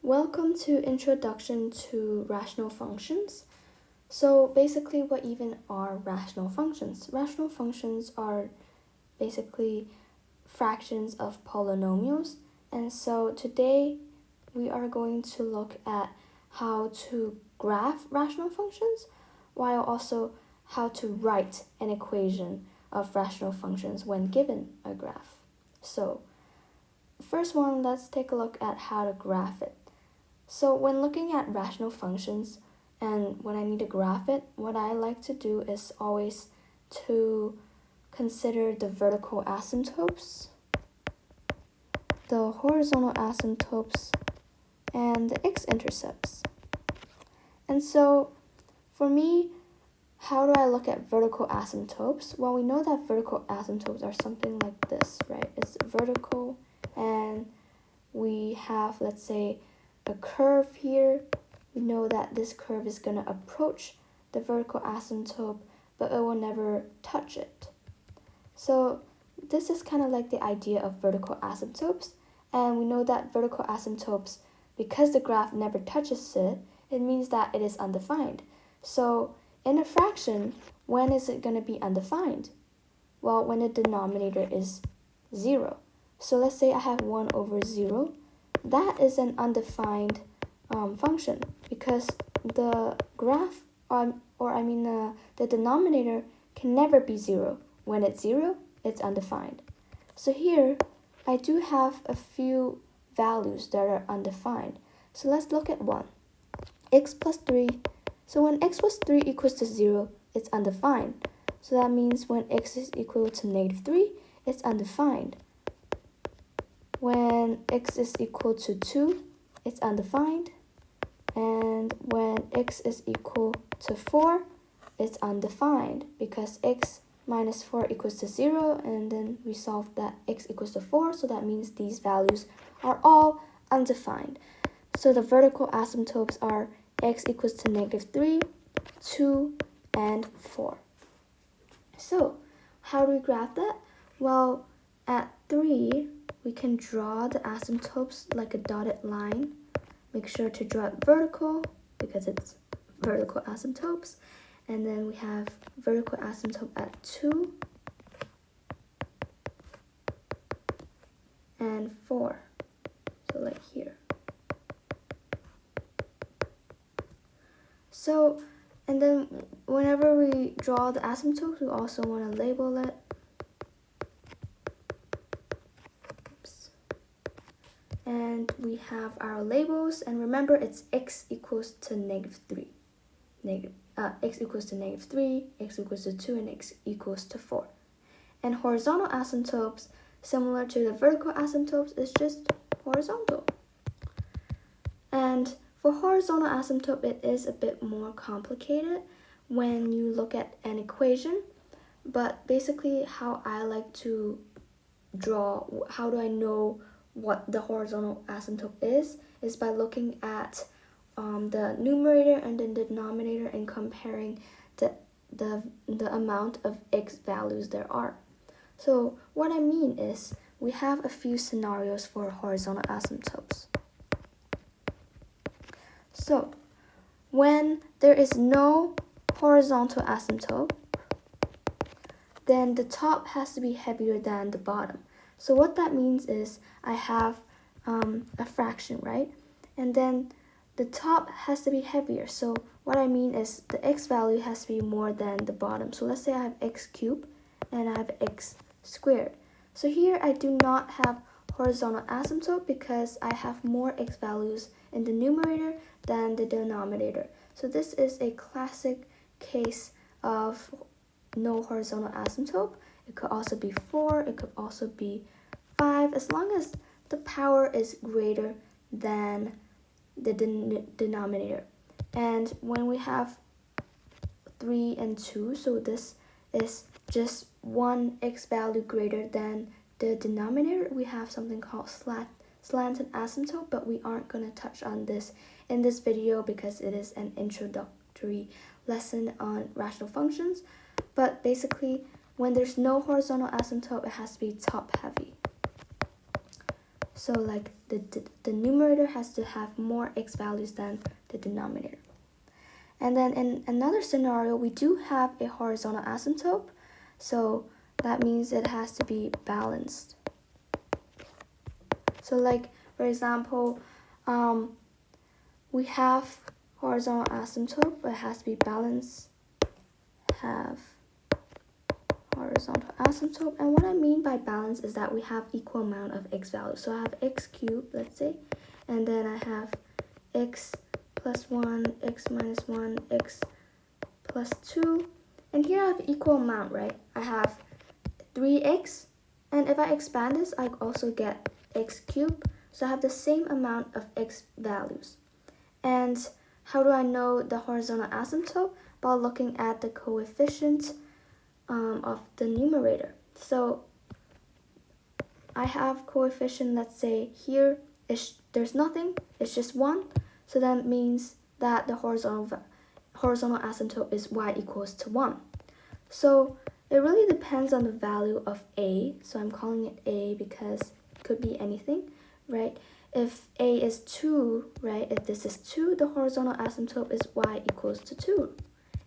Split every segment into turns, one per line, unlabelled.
Welcome to Introduction to Rational Functions. So basically, what even are rational functions? Rational functions are basically fractions of polynomials. And so today we are going to look at how to graph rational functions while also how to write an equation of rational functions when given a graph. So first one, let's take a look at how to graph it. So when looking at rational functions and when I need to graph it, what I like to do is always to consider the vertical asymptotes, the horizontal asymptotes, and the x-intercepts. And so for me, how do I look at vertical asymptotes? Well, we know that vertical asymptotes are something like this, right? It's vertical and we have, let's say, a curve here. We know that this curve is going to approach the vertical asymptote, but it will never touch it. So this is kind of like the idea of vertical asymptotes. And we know that vertical asymptotes, because the graph never touches it, it means that it is undefined. So in a fraction, when is it going to be undefined? Well, when the denominator is 0. So let's say I have 1 over 0. That is an undefined function because the graph, the denominator can never be 0. When it's 0, it's undefined. So here, I do have a few values that are undefined. So let's look at one. X plus 3. So when x plus 3 equals to 0, it's undefined. So that means when x is equal to negative 3, it's undefined. When x is equal to 2, it's undefined. And when x is equal to 4, it's undefined because x minus 4 equals to 0, and then we solve that x equals to 4, so that means these values are all undefined. So the vertical asymptotes are x equals to negative 3, 2, and 4. So how do we graph that? Well, at 3, we can draw the asymptotes like a dotted line. Make sure to draw it vertical because it's vertical asymptotes. And then we have vertical asymptote at 2 and 4. So like here. So, and then whenever we draw the asymptotes, we also want to label it. And we have our labels, and remember it's x equals to negative 3. X equals to negative 3, x equals to 2, and x equals to 4. And horizontal asymptotes, similar to the vertical asymptotes, is just horizontal. And for horizontal asymptote, it is a bit more complicated when you look at an equation. But basically, how I like to draw, how do I know what the horizontal asymptote is by looking at the numerator and the denominator and comparing the amount of x values there are. So what I mean is we have a few scenarios for horizontal asymptotes. So when there is no horizontal asymptote, then the top has to be heavier than the bottom. So what that means is I have a fraction, right? And then the top has to be heavier. So what I mean is the x value has to be more than the bottom. So let's say I have x cubed and I have x squared. So here I do not have horizontal asymptote because I have more x values in the numerator than the denominator. So this is a classic case of no horizontal asymptote. It could also be 4, it could also be 5, as long as the power is greater than the denominator. And when we have 3 and 2, so this is just one x value greater than the denominator, we have something called slanted asymptote, but we aren't going to touch on this in this video because it is an introductory lesson on rational functions. But basically, when there's no horizontal asymptote, it has to be top heavy. So like the numerator has to have more x values than the denominator. And then in another scenario, we do have a horizontal asymptote. So that means it has to be balanced. So like, for example, we have horizontal asymptote, but it has to be balanced, have horizontal asymptote. And what I mean by balance is that we have equal amount of x values. So I have x cubed, let's say, and then I have x plus 1, x minus 1, x plus 2. And here I have equal amount, right? I have 3x, and if I expand this, I also get x cubed. So I have the same amount of x values. And how do I know the horizontal asymptote? By looking at the coefficient of the numerator. So I have coefficient, let's say here, there's nothing, it's just 1. So that means that the horizontal asymptote is y equals to 1. So it really depends on the value of a. So I'm calling it a because it could be anything, right? If a is 2, right, if this is 2, the horizontal asymptote is y equals to 2.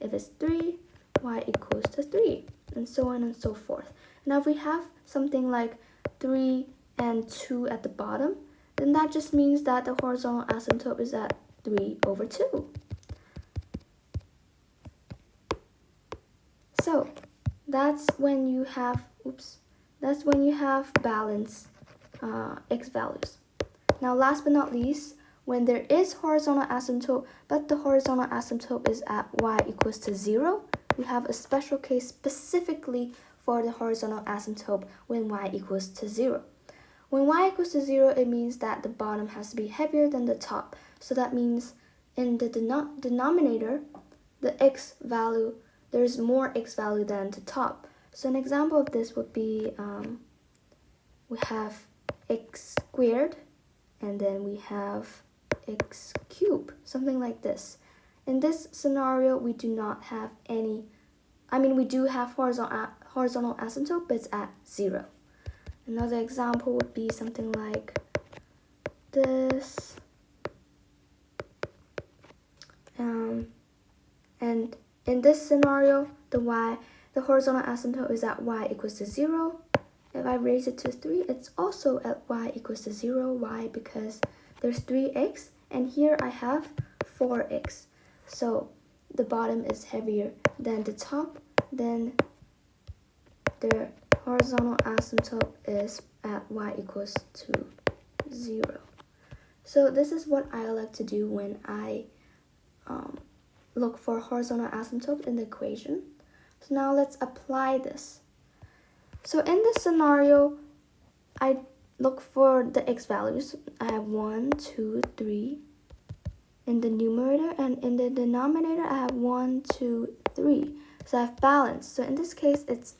If it's 3, y equals to 3, and so on and so forth. Now if we have something like 3 and 2 at the bottom, then that just means that the horizontal asymptote is at 3 over 2. So that's when you have, balanced x values. Now last but not least, when there is horizontal asymptote, but the horizontal asymptote is at y equals to 0, we have a special case specifically for the horizontal asymptote when y equals to 0. When y equals to 0, it means that the bottom has to be heavier than the top. So that means in the denominator, the x value, there's more x value than the top. So an example of this would be, we have x squared, and then we have x cubed, something like this. In this scenario, we do not have any, we do have horizontal asymptote, but it's at 0. Another example would be something like this. And in this scenario, the horizontal asymptote is at y equals to 0. If I raise it to 3, it's also at y equals to 0. Why? Because there's 3x, and here I have 4x. So the bottom is heavier than the top, then the horizontal asymptote is at y equals to 0. So this is what I like to do when I look for horizontal asymptote in the equation. So now let's apply this. So in this scenario, I look for the x values. I have 1, 2, 3 in the numerator, and in the denominator I have 1, 2, 3. So I have balance. So in this case, it's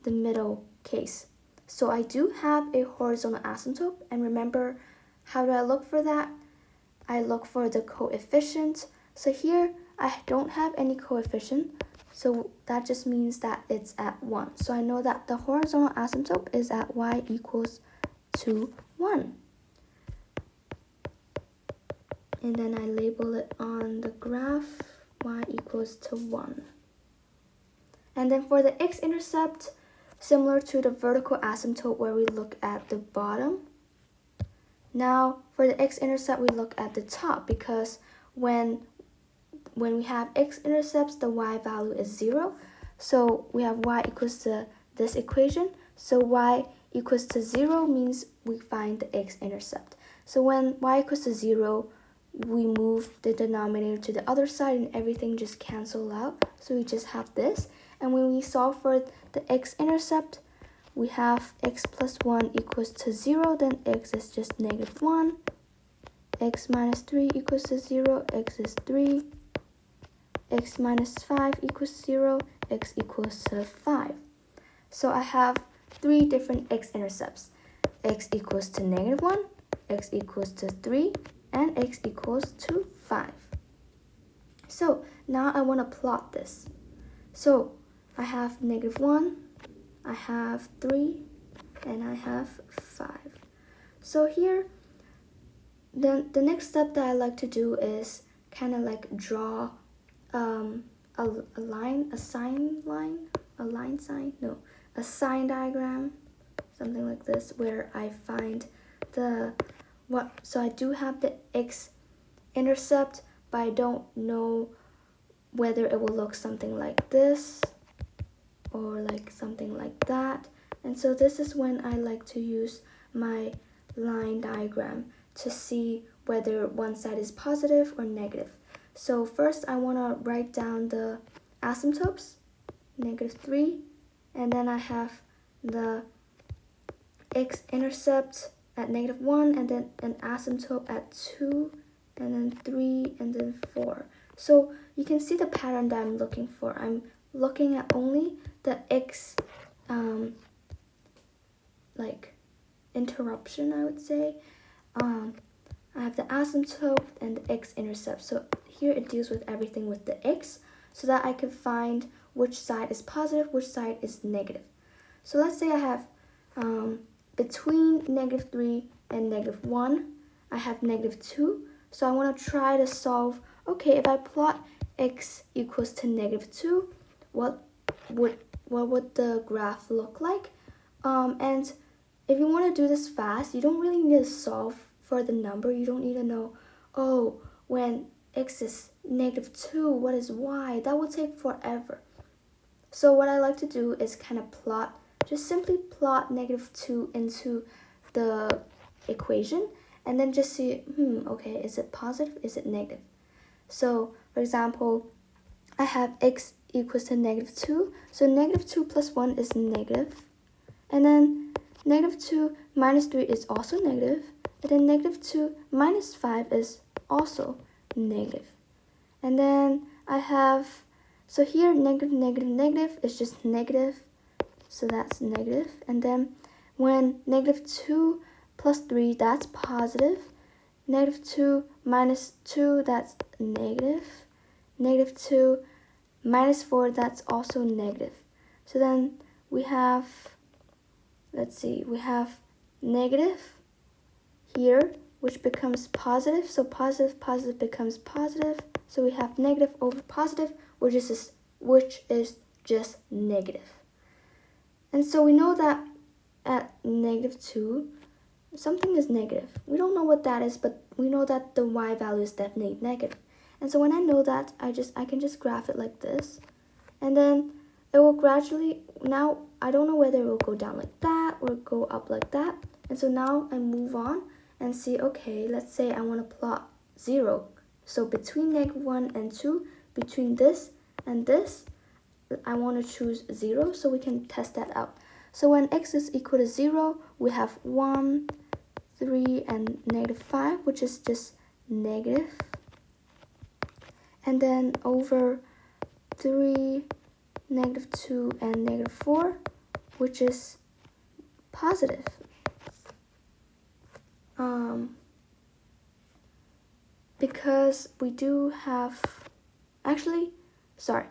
the middle case. So I do have a horizontal asymptote, and remember, how do I look for that? I look for the coefficient. So here I don't have any coefficient, so that just means that it's at 1. So I know that the horizontal asymptote is at y equals to 1. And then I label it on the graph, y equals to 1. And then for the x-intercept, similar to the vertical asymptote where we look at the bottom, now for the x-intercept we look at the top, because when we have x-intercepts, the y value is 0. So we have y equals to this equation. So y equals to 0 means we find the x-intercept. So when y equals to 0, we move the denominator to the other side and everything just cancel out. So we just have this. And when we solve for the x-intercept, we have x plus 1 equals to 0, then x is just negative 1. X minus 3 equals to 0, x is 3. X minus 5 equals 0, x equals to 5. So I have 3 different x-intercepts. X equals to negative 1, x equals to 3, and x equals to 5. So now I want to plot this. So I have negative 1, I have 3, and I have 5. So here, then the next step that I like to do is kind of like draw a line, a sign diagram, something like this, where I find so I do have the x-intercept, but I don't know whether it will look something like this or like something like that. And so this is when I like to use my line diagram to see whether one side is positive or negative. So first I want to write down the asymptotes, -3, and then I have the x-intercept at -1, and then an asymptote at 2, and then 3, and then 4. So you can see the pattern that I'm looking for. I'm looking at only the x like interruption, I would say. I have the asymptote and the x-intercept. So here it deals with everything with the x, so that I can find which side is positive, which side is negative. So let's say I have between -3 and -1, I have -2. So I want to try to solve, okay, if I plot x equals to -2, what would the graph look like? And if you want to do this fast, you don't really need to solve for the number. You don't need to know, oh, when x is -2, what is y? That will take forever. So what I like to do is kind of just simply plot -2 into the equation, and then just see, okay, is it positive, is it negative? So for example, I have x equals to -2, so -2 plus 1 is negative, and then -2 minus 3 is also negative, and then -2 minus 5 is also negative. And then I have, so here negative is just negative, so that's negative. And then when -2 plus 3, that's positive. -2 minus 2, that's negative. -2 minus 4, that's also negative. So then we have, let's see, we have negative here, which becomes positive. So positive becomes positive. So we have negative over positive, which is just negative. And so we know that at -2, something is negative. We don't know what that is, but we know that the y value is definitely negative. And so when I know that, I can just graph it like this. And then it will gradually, now I don't know whether it will go down like that or go up like that. And so now I move on and see, okay, let's say I want to plot 0. So between -1 and 2, between this and this, I want to choose 0, so we can test that out. So when x is equal to 0, we have 1, 3, and -5, which is just negative. And then over 3, -2, and -4, which is positive. Because we do have, actually, sorry,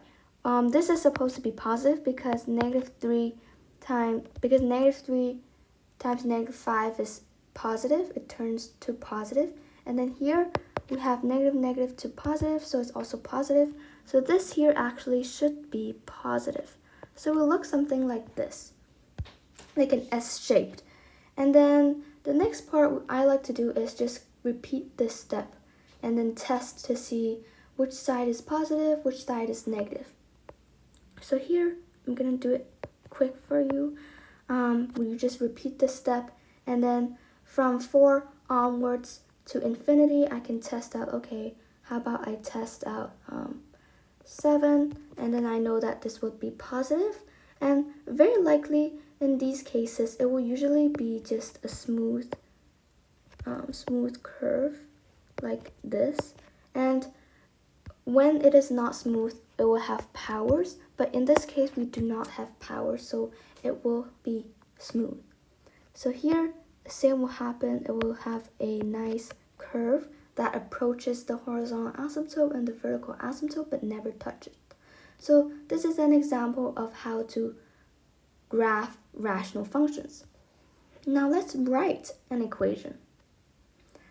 this is supposed to be positive because -3 times -5 is positive. It turns to positive. And then here we have negative to positive, so it's also positive. So this here actually should be positive. So it will look something like this, like an S-shaped. And then the next part I like to do is just repeat this step and then test to see which side is positive, which side is negative. So here, I'm gonna do it quick for you. You just repeat this step, and then from 4 onwards to infinity, I can test out, okay, how about I test out 7, and then I know that this would be positive. And very likely in these cases, it will usually be just a smooth curve like this. And when it is not smooth, it will have powers, but in this case we do not have powers, so it will be smooth. So here the same will happen. It will have a nice curve that approaches the horizontal asymptote and the vertical asymptote but never touches. So this is an example of how to graph rational functions. Now let's write an equation.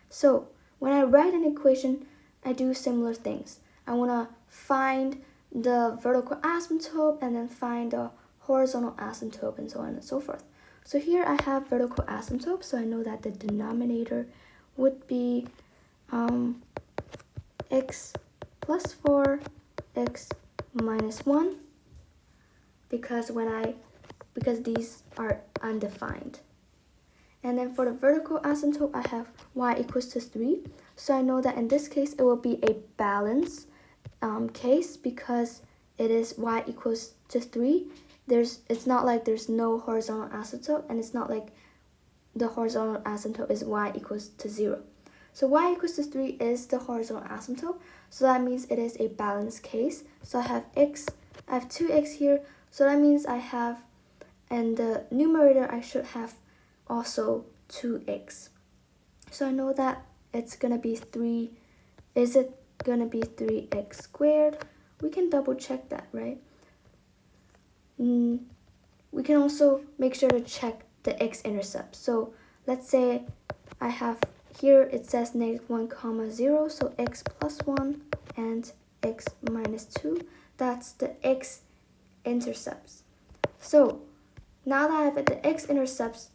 So when I write an equation, I do similar things. I want to find the vertical asymptote and then find the horizontal asymptote and so on and so forth. So here I have vertical asymptote, so I know that the denominator would be x plus 4, x minus 1, because these are undefined. And then for the vertical asymptote, I have y equals to 3. So I know that in this case, it will be a balance case because it is y equals to 3. It's not like there's no horizontal asymptote, and it's not like the horizontal asymptote is y equals to 0. So y equals to 3 is the horizontal asymptote. So that means it is a balanced case. So I have 2x here. So that means I have, and the numerator I should have also 2x. So I know that it's gonna be 3. Is it gonna be 3x squared? We can double check that, right? We can also make sure to check the x-intercept. So let's say I have here, it says -1, 0, so x plus 1 and x minus 2. That's the x-intercepts. So now that I have the x-intercepts,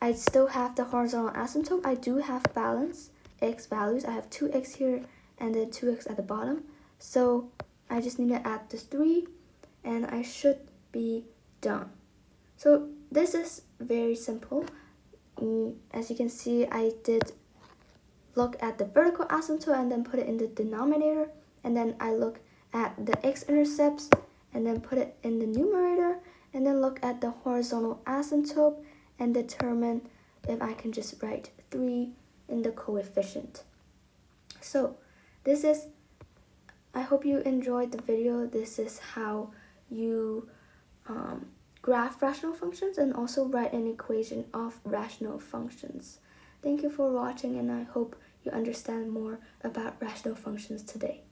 I still have the horizontal asymptote. I do have balance x values. I have 2x here and then 2x at the bottom. So I just need to add this 3 and I should be done. So this is very simple. As you can see, I did look at the vertical asymptote and then put it in the denominator, and then I look at the x-intercepts and then put it in the numerator, and then look at the horizontal asymptote and determine if I can just write 3 in the coefficient. So I hope you enjoyed the video. This is how you graph rational functions and also write an equation of rational functions. Thank you for watching, and I hope you understand more about rational functions today.